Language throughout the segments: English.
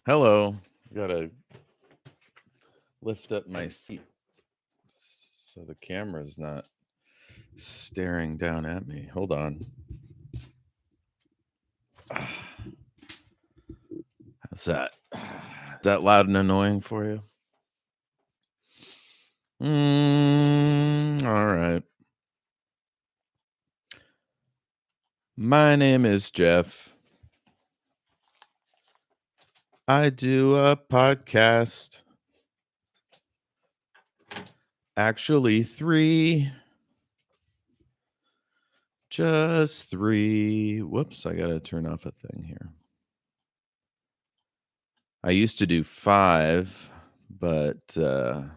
Hello. Gotta lift up my seat so the camera's not staring down at me. Hold on. How's that? Is that loud and annoying for you? All right. My name is Jeff. I do a podcast. Actually, three. Just three. Whoops, I gotta turn off a thing here. I used to do five, but that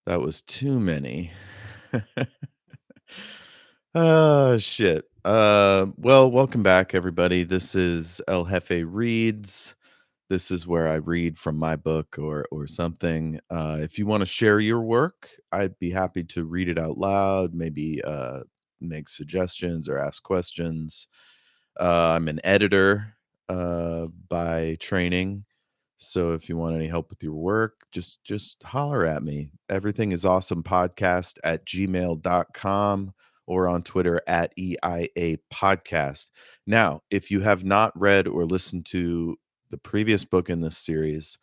was too many. Oh, shit. Well, welcome back, everybody. This is El Jefe Reads. This is where I read from my book or something. If you want to share your work, I'd be happy to read it out loud, maybe make suggestions or ask questions. I'm an editor by training. So if you want any help with your work, just holler at me. Everything is awesome podcast at gmail.com or on Twitter at EIA podcast. Now, if you have not read or listened to the previous book in this series,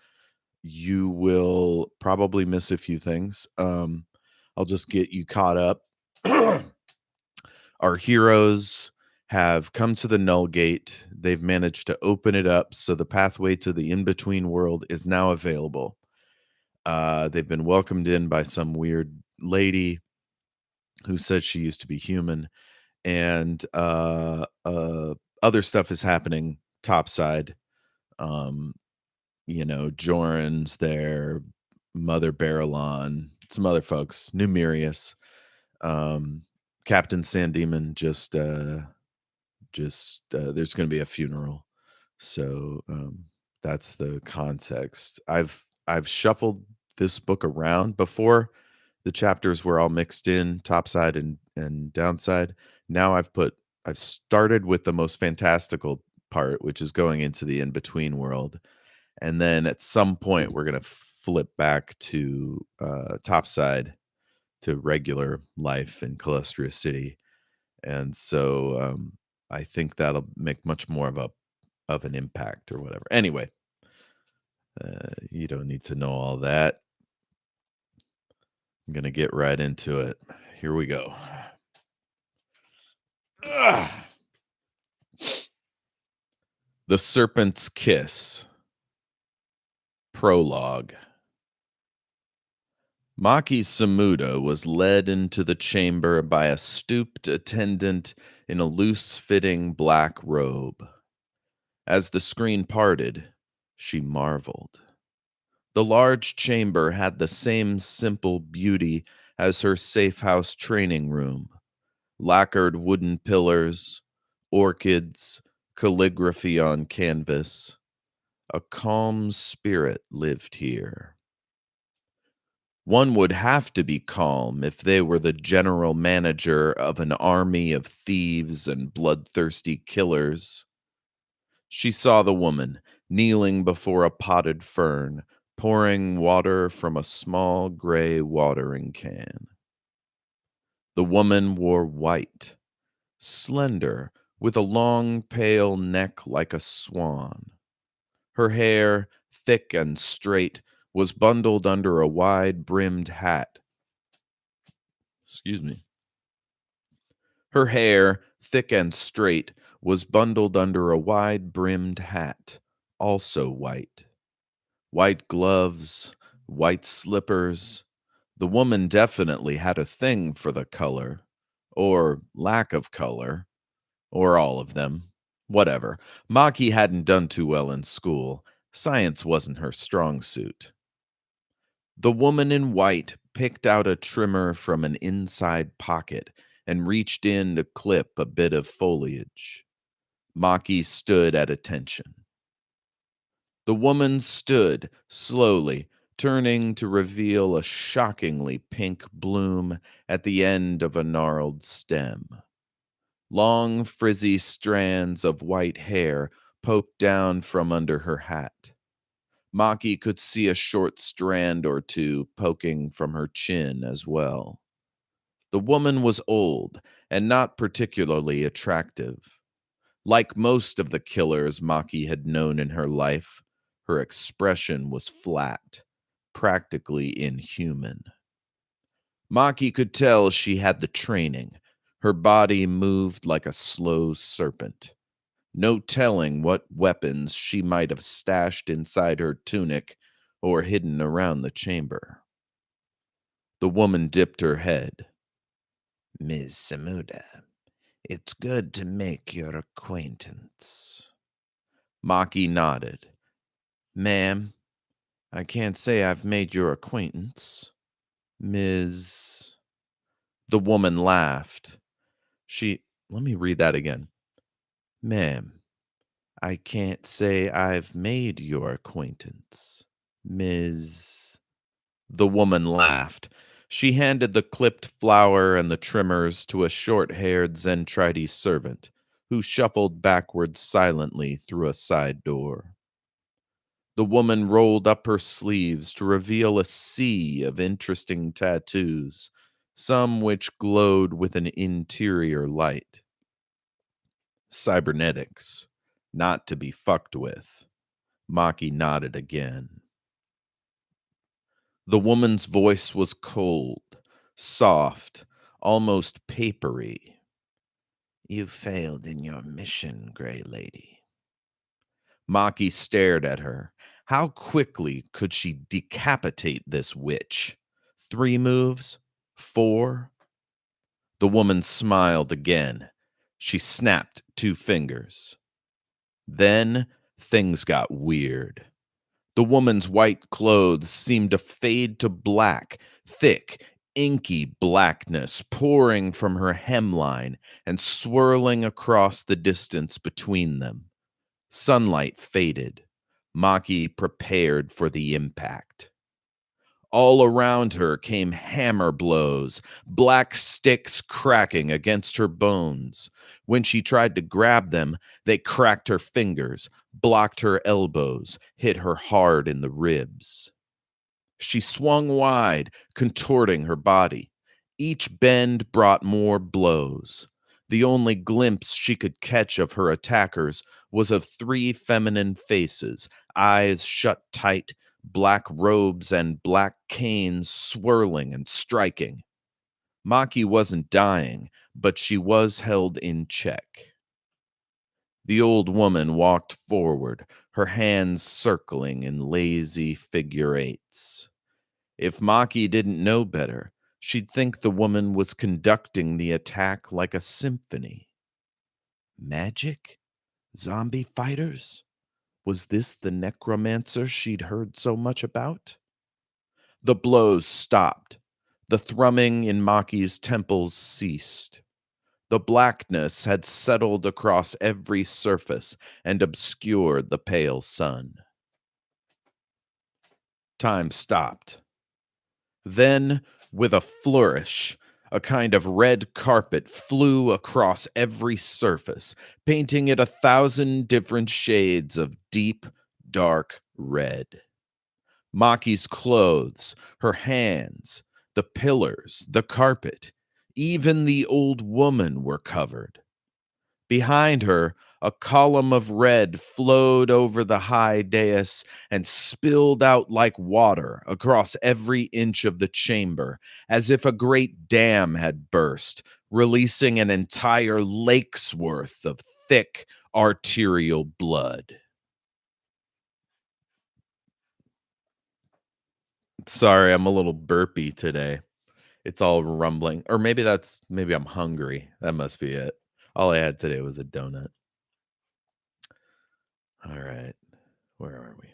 you will probably miss a few things. I'll just get you caught up. Our heroes have come to the Null Gate. They've managed to open it up, so the pathway to the in-between world is now available. They've been welcomed in by some weird lady who says she used to be human, and other stuff is happening topside. Um, Joran's there, Mother Barrelon, some other folks, Numerius, Captain Sandemon there's going to be a funeral, so that's the context. I've shuffled this book around before. The chapters were all mixed in, topside and downside. Now I've started with the most fantastical part, which is going into the in-between world, and then at some point we're going to flip back to topside, to regular life in Calestria City. And so I think that'll make much more of an impact or whatever. Anyway, you don't need to know all that. I'm gonna get right into it. Here we go. Ugh. The Serpent's Kiss. Prologue. Maki Samuda was led into the chamber by a stooped attendant in a loose-fitting black robe. As the screen parted, she marveled. The large chamber had the same simple beauty as her safe house training room. Lacquered wooden pillars, orchids, calligraphy on canvas. A calm spirit lived here. One would have to be calm if they were the general manager of an army of thieves and bloodthirsty killers. She saw the woman kneeling before a potted fern, pouring water from a small gray watering can. The woman wore white, slender, with a long, pale neck like a swan. Her hair, thick and straight, was bundled under a wide-brimmed hat. Excuse me. Her hair, thick and straight, was bundled under a wide-brimmed hat, also white. White gloves, white slippers. The woman definitely had a thing for the color, or lack of color, or all of them. Whatever. Maki hadn't done too well in school. Science wasn't her strong suit. The woman in white picked out a trimmer from an inside pocket and reached in to clip a bit of foliage. Maki stood at attention. The woman stood, slowly, turning to reveal a shockingly pink bloom at the end of a gnarled stem. Long, frizzy strands of white hair poked down from under her hat. Maki could see a short strand or two poking from her chin as well. The woman was old and not particularly attractive. Like most of the killers Maki had known in her life, her expression was flat, practically inhuman. Maki could tell she had the training. Her body moved like a slow serpent. No telling what weapons she might have stashed inside her tunic or hidden around the chamber. The woman dipped her head. Ms. Samuda, it's good to make your acquaintance. Maki nodded. Ma'am, I can't say I've made your acquaintance. Ms. The woman laughed. Let me read that again. Ma'am, I can't say I've made your acquaintance. Ms. The woman laughed. She handed the clipped flower and the trimmers to a short-haired Zentrite servant, who shuffled backwards silently through a side door. The woman rolled up her sleeves to reveal a sea of interesting tattoos, some which glowed with an interior light. Cybernetics, not to be fucked with. Maki nodded again. The woman's voice was cold, soft, almost papery. You failed in your mission, Gray Lady. Maki stared at her. How quickly could she decapitate this witch? 3 moves? 4? The woman smiled again. She snapped 2 fingers. Then things got weird. The woman's white clothes seemed to fade to black, thick, inky blackness pouring from her hemline and swirling across the distance between them. Sunlight faded. Maki prepared for the impact. All around her came hammer blows, black sticks cracking against her bones. When she tried to grab them, they cracked her fingers, blocked her elbows, hit her hard in the ribs. She swung wide, contorting her body. Each bend brought more blows. The only glimpse she could catch of her attackers was of 3 feminine faces, eyes shut tight, black robes and black canes swirling and striking. Maki wasn't dying, but she was held in check. The old woman walked forward, her hands circling in lazy figure eights. If Maki didn't know better, she'd think the woman was conducting the attack like a symphony. Magic? Zombie fighters? Was this the necromancer she'd heard so much about? The blows stopped. The thrumming in Maki's temples ceased. The blackness had settled across every surface and obscured the pale sun. Time stopped. Then, with a flourish, a kind of red carpet flew across every surface, painting it 1,000 different shades of deep, dark red. Maki's clothes, her hands, the pillars, the carpet, even the old woman were covered. Behind her, a column of red flowed over the high dais and spilled out like water across every inch of the chamber, as if a great dam had burst, releasing an entire lake's worth of thick, arterial blood. Sorry, I'm a little burpy today. It's all rumbling. Or maybe I'm hungry. That must be it. All I had today was a donut. All right. Where are we?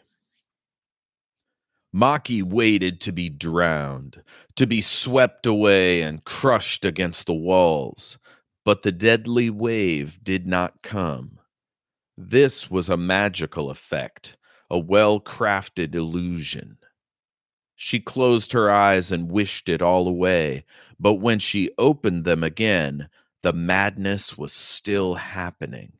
Maki waited to be drowned, to be swept away and crushed against the walls. But the deadly wave did not come. This was a magical effect, a well-crafted illusion. She closed her eyes and wished it all away, but when she opened them again, the madness was still happening.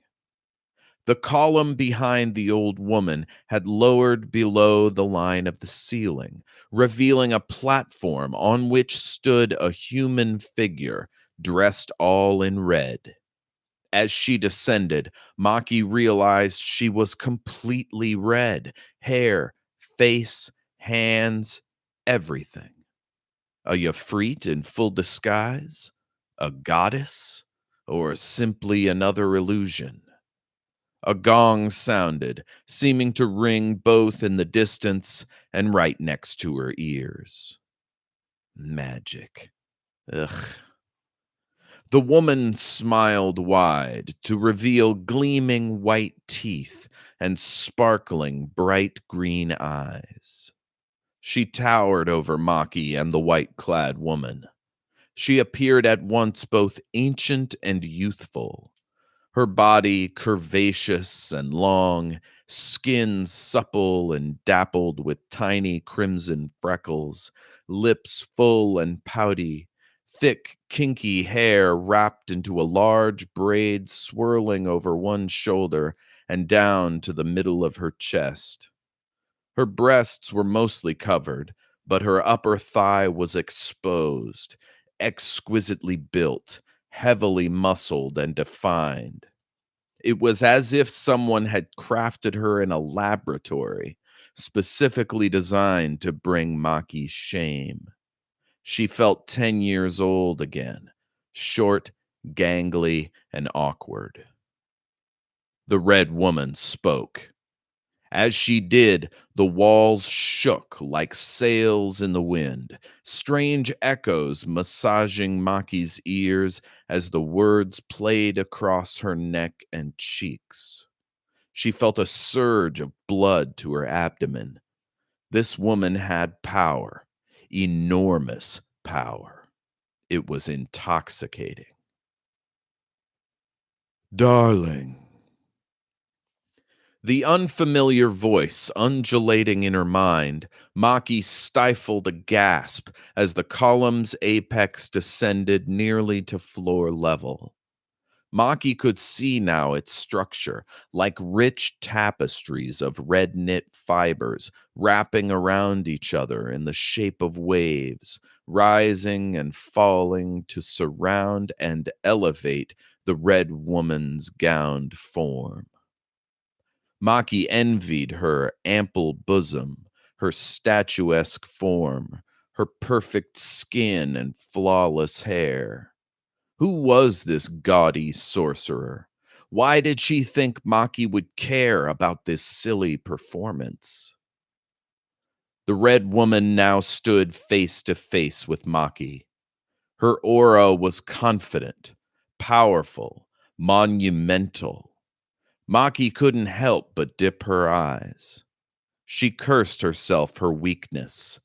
The column behind the old woman had lowered below the line of the ceiling, revealing a platform on which stood a human figure dressed all in red. As she descended, Maki realized she was completely red: hair, face, hands, everything. A Yafrit in full disguise? A goddess? Or simply another illusion? A gong sounded, seeming to ring both in the distance and right next to her ears. Magic. Ugh. The woman smiled wide to reveal gleaming white teeth and sparkling bright green eyes. She towered over Maki and the white clad woman. She appeared at once both ancient and youthful, her body curvaceous and long, skin supple and dappled with tiny crimson freckles, lips full and pouty, thick, kinky hair wrapped into a large braid swirling over one shoulder and down to the middle of her chest. Her breasts were mostly covered, but her upper thigh was exposed, exquisitely built, heavily muscled and defined. It was as if someone had crafted her in a laboratory, specifically designed to bring Maki shame. She felt 10 years old again, short, gangly, and awkward. The red woman spoke. As she did, the walls shook like sails in the wind, strange echoes massaging Maki's ears as the words played across her neck and cheeks. She felt a surge of blood to her abdomen. This woman had power, enormous power. It was intoxicating. Darling. The unfamiliar voice undulating in her mind, Maki stifled a gasp as the column's apex descended nearly to floor level. Maki could see now its structure, like rich tapestries of red knit fibers wrapping around each other in the shape of waves, rising and falling to surround and elevate the red woman's gowned form. Maki envied her ample bosom, her statuesque form, her perfect skin and flawless hair. Who was this gaudy sorcerer? Why did she think Maki would care about this silly performance? The red woman now stood face to face with Maki. Her aura was confident, powerful, monumental. Maki couldn't help but dip her eyes. She cursed herself her weakness.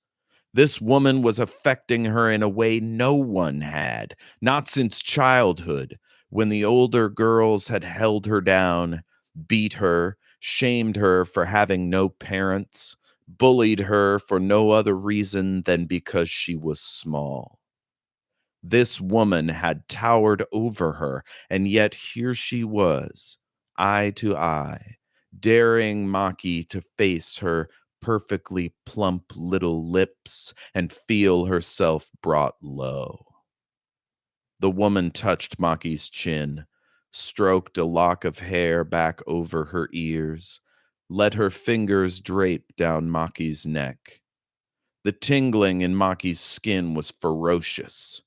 This woman was affecting her in a way no one had, not since childhood, when the older girls had held her down, beat her, shamed her for having no parents, bullied her for no other reason than because she was small. This woman had towered over her, and yet here she was, eye to eye, daring Maki to face her perfectly plump little lips and feel herself brought low. The woman touched Maki's chin, stroked a lock of hair back over her ears, let her fingers drape down Maki's neck. The tingling in Maki's skin was ferocious.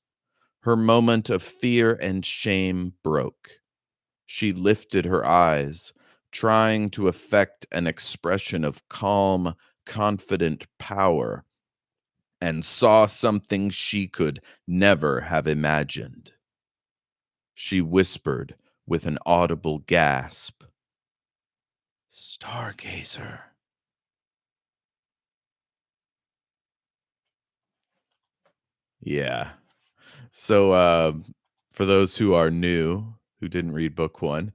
Her moment of fear and shame broke. She lifted her eyes, trying to effect an expression of calm, confident power, and saw something she could never have imagined. She whispered with an audible gasp, "Stargazer." Yeah. So, for those who are new, who didn't read book one,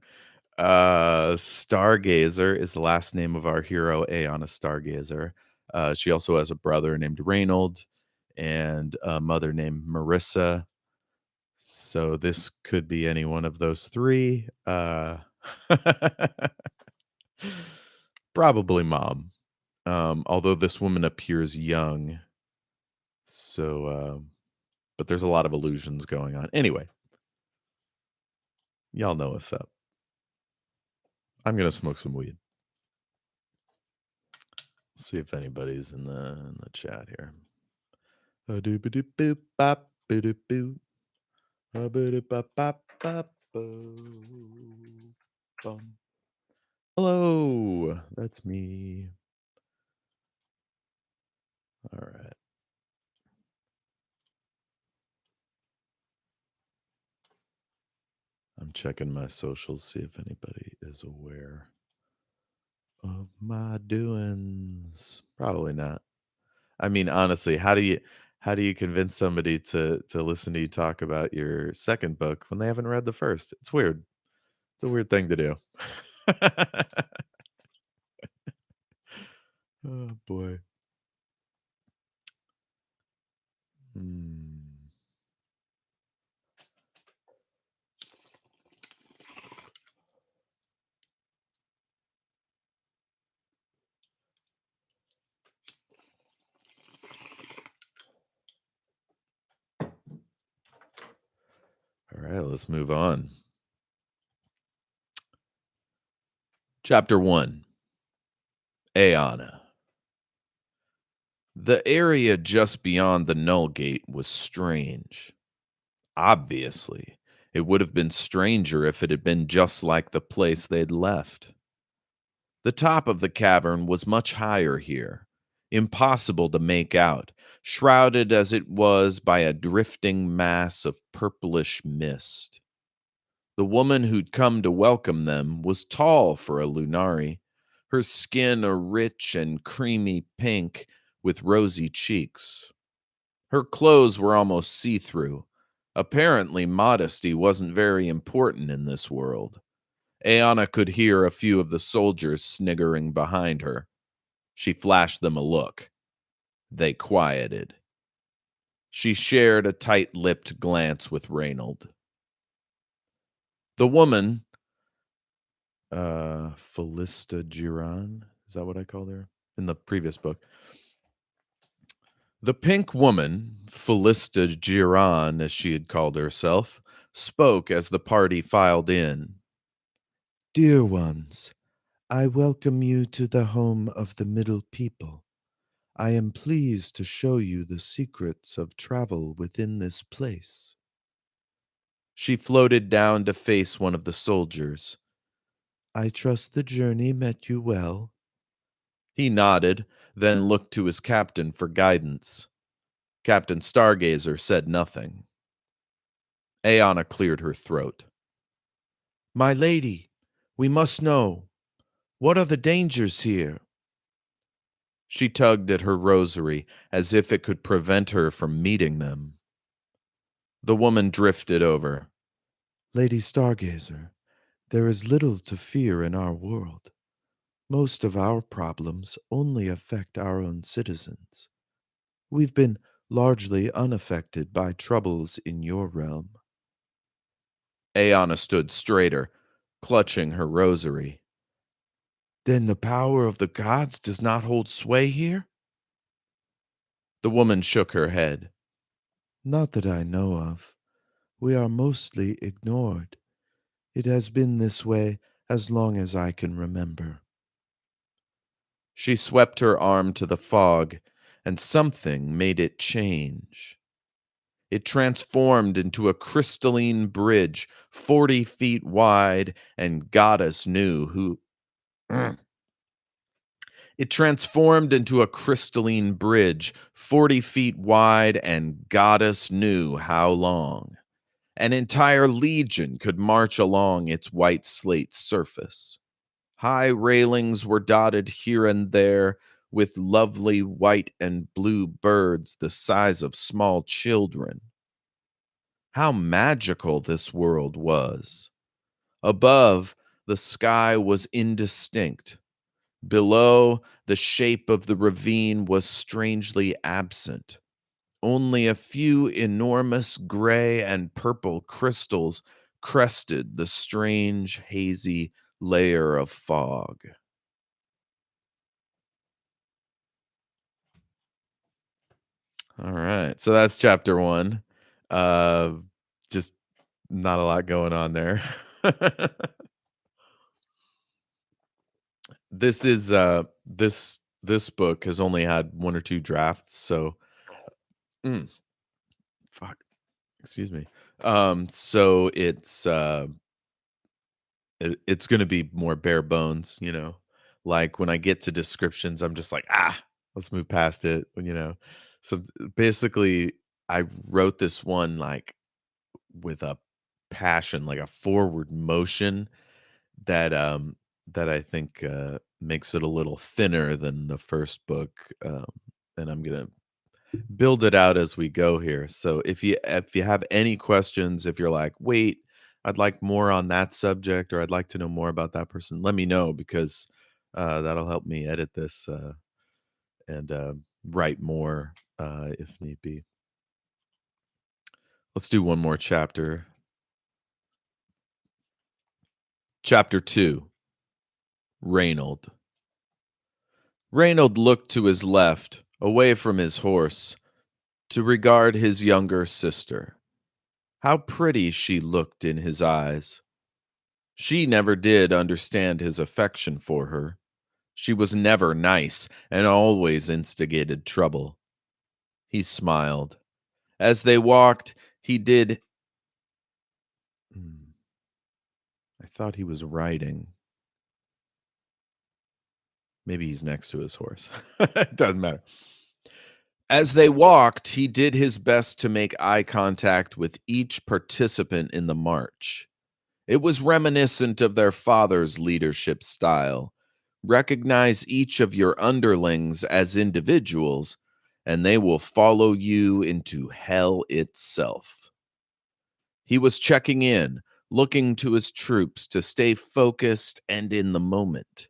Stargazer is the last name of our hero, Aeon, a stargazer. She also has a brother named Reynold and a mother named Marissa. So this could be any one of those three. Probably mom. Although this woman appears young, so but there's a lot of illusions going on. Anyway, y'all know what's up. I'm gonna smoke some weed. See if anybody's in the chat here. Ba-doop-a-doop-boop, bop-ba-doop-boo. Ba-ba-doop-bop-bop-bop-boo. Bum. Hello, that's me. All right. I'm checking my socials, see if anybody is aware of my doings. Probably not. I mean, honestly, how do you convince somebody to listen to you talk about your second book when they haven't read the first? It's weird. It's a weird thing to do. Oh boy. Hmm. All right, let's move on. Chapter 1. Aeana. The area just beyond the Null Gate was strange. Obviously, it would have been stranger if it had been just like the place they'd left. The top of the cavern was much higher here, impossible to make out, shrouded as it was by a drifting mass of purplish mist. The woman who'd come to welcome them was tall for a Lunari, her skin a rich and creamy pink with rosy cheeks. Her clothes were almost see-through. Apparently, modesty wasn't very important in this world. Aeana could hear a few of the soldiers sniggering behind her. She flashed them a look. They quieted. She shared a tight-lipped glance with Reynold. The woman, Felista Giran, is that what I called her in the previous book? The pink woman, Felista Giran, as she had called herself, spoke as the party filed in. Dear ones, I welcome you to the home of the Middle People. I am pleased to show you the secrets of travel within this place. She floated down to face one of the soldiers. I trust the journey met you well. He nodded, then looked to his captain for guidance. Captain Stargazer said nothing. Aeana cleared her throat. My lady, we must know. What are the dangers here? She tugged at her rosary as if it could prevent her from meeting them. The woman drifted over. Lady Stargazer, there is little to fear in our world. Most of our problems only affect our own citizens. We've been largely unaffected by troubles in your realm. Aeana stood straighter, clutching her rosary. Then the power of the gods does not hold sway here? The woman shook her head. Not that I know of. We are mostly ignored. It has been this way as long as I can remember. She swept her arm to the fog, and something made it change. It transformed into a crystalline bridge 40 feet wide, and goddess knew who. It transformed into a crystalline bridge 40 feet wide, and goddess knew how long. An entire legion could march along its white slate surface. High railings were dotted here and there with lovely white and blue birds the size of small children. How magical this world was. Above, the sky was indistinct. Below, the shape of the ravine was strangely absent. Only a few enormous gray and purple crystals crested the strange, hazy layer of fog. All right. So that's chapter 1. Uh, just not a lot going on there. This is this book has only had 1 or 2 drafts, so mm, fuck, excuse me. So it's gonna be more bare bones, you know? Like, when I get to descriptions, I'm just like, "Ah, let's move past it," you know? So, basically, I wrote this one, like, with a passion, like a forward motion that, that I think, makes it a little thinner than the first book, and I'm gonna build it out as we go here. So if you have any questions, if you're like, "Wait, I'd like more on that subject," or "I'd like to know more about that person," let me know because, that'll help me edit this, and, write more, if need be. Let's do one more chapter. Chapter 2, Reynold. Reynold looked to his left, away from his horse, to regard his younger sister. How pretty she looked in his eyes. She never did understand his affection for her. She was never nice and always instigated trouble. He smiled. As they walked, he did. Hmm, I thought he was riding. Maybe he's next to his horse. It doesn't matter. As they walked, he did his best to make eye contact with each participant in the march. It was reminiscent of their father's leadership style. Recognize each of your underlings as individuals, and they will follow you into hell itself. He was checking in, looking to his troops to stay focused and in the moment.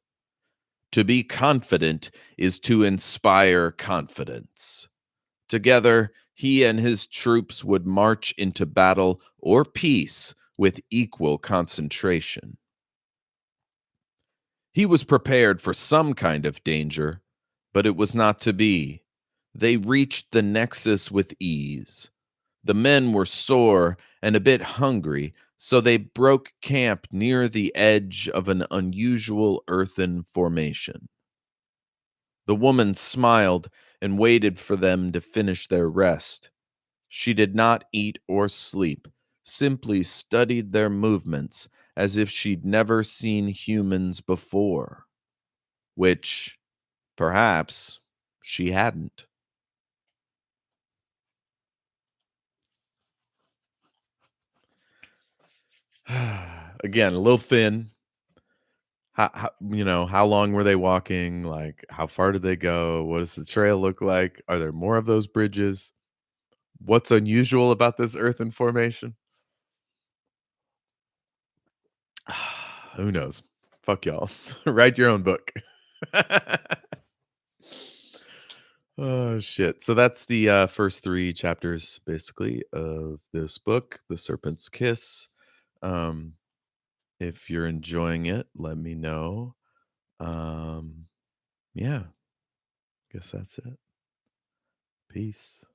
To be confident is to inspire confidence. Together, he and his troops would march into battle or peace with equal concentration. He was prepared for some kind of danger, but it was not to be. They reached the nexus with ease. The men were sore and a bit hungry, so they broke camp near the edge of an unusual earthen formation. The woman smiled and waited for them to finish their rest. She did not eat or sleep, simply studied their movements as if she'd never seen humans before, which perhaps she hadn't. Again, a little thin. How long were they walking? Like, how far did they go? What does the trail look like? Are there more of those bridges? What's unusual about this earthen formation? Who knows? Fuck y'all. Write your own book. Oh shit. So that's the first 3 chapters basically of this book, The Serpent's Kiss. Um if you're enjoying it, let me know. Yeah, guess that's it. Peace.